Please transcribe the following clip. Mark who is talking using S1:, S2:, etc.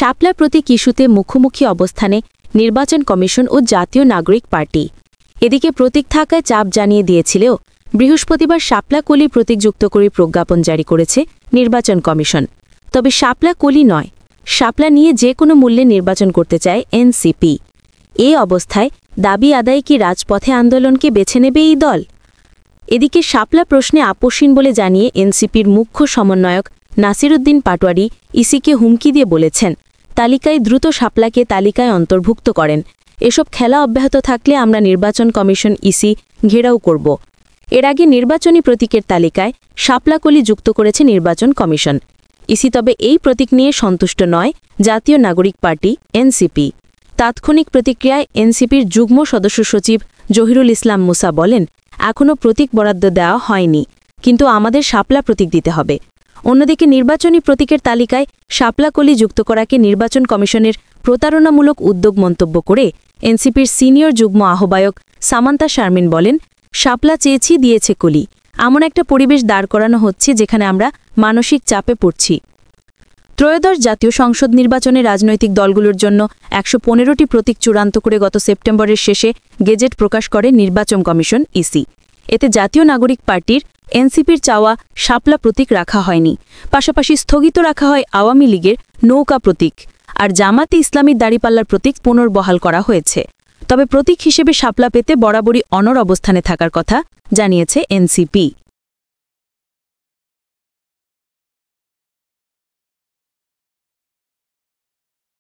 S1: শাপলা প্রতীক ইস্যুতে মুখোমুখি অবস্থানে নির্বাচন কমিশন ও জাতীয় নাগরিক পার্টি। এদিকে প্রতীক থাকায় চাপ জানিয়ে দিয়েছিলেও বৃহস্পতিবার শাপলা কলি প্রতীক যুক্ত করে প্রজ্ঞাপন জারি করেছে নির্বাচন কমিশন। তবে শাপলা কলি নয়, শাপলা নিয়ে যে কোনো মূল্যে নির্বাচন করতে চায় এনসিপি। এ অবস্থায় দাবি আদায় কি রাজপথে আন্দোলনকে বেছে নেবে এই দল? এদিকে শাপলা প্রশ্নে আপোষহীন বলে জানিয়ে এনসিপির মুখ্য সমন্বয়ক নাসিরুদ্দিন পাটোয়ারি ইসিকে হুমকি দিয়ে বলেছেন, তালিকায় দ্রুত শাপলাকে তালিকায় অন্তর্ভুক্ত করেন। এসব খেলা অব্যাহত থাকলে আমরা নির্বাচন কমিশন ইসি ঘেরাও করব। এর আগে নির্বাচনী প্রতীকের তালিকায় শাপলা কলি যুক্ত করেছে নির্বাচন কমিশন। ইসি তবে এই প্রতীক নিয়ে সন্তুষ্ট নয় জাতীয় নাগরিক পার্টি এনসিপি। তাৎক্ষণিক প্রতিক্রিয়ায় এনসিপির যুগ্ম সদস্য সচিব জহিরুল ইসলাম মুসা বলেন, এখনও প্রতীক বরাদ্দ দেওয়া হয়নি, কিন্তু আমাদের শাপলা প্রতীক দিতে হবে। অন্যদিকে নির্বাচনী প্রতীকের তালিকায় শাপলা কলি যুক্ত করাকে নির্বাচন কমিশনের প্রতারণামূলক উদ্যোগ মন্তব্য করে এনসিপির সিনিয়র যুগ্ম আহ্বায়ক সামান্তা শারমিন বলেন, শাপলা চেয়েছি, দিয়েছে কলি। এমন একটা পরিবেশ দাঁড় করানো হচ্ছে যেখানে আমরা মানসিক চাপে পড়ছি। ত্রয়োদশ জাতীয় সংসদ নির্বাচনে রাজনৈতিক দলগুলোর জন্য ১১৫টি প্রতীক চূড়ান্ত করে গত সেপ্টেম্বরের শেষে গেজেট প্রকাশ করে নির্বাচন কমিশন ইসি। এতে জাতীয় নাগরিক পার্টির এনসিপির চাওয়া শাপলা প্রতীক রাখা হয়নি, পাশাপাশি স্থগিত রাখা হয় আওয়ামী লীগের নৌকা প্রতীক, আর জামাতে ইসলামীর দাড়িপাল্লার প্রতীক পুনর্বহাল করা হয়েছে। তবে প্রতীক হিসেবে শাপলা পেতে বরাবরই অনড় অবস্থানে থাকার কথা জানিয়েছে এনসিপি।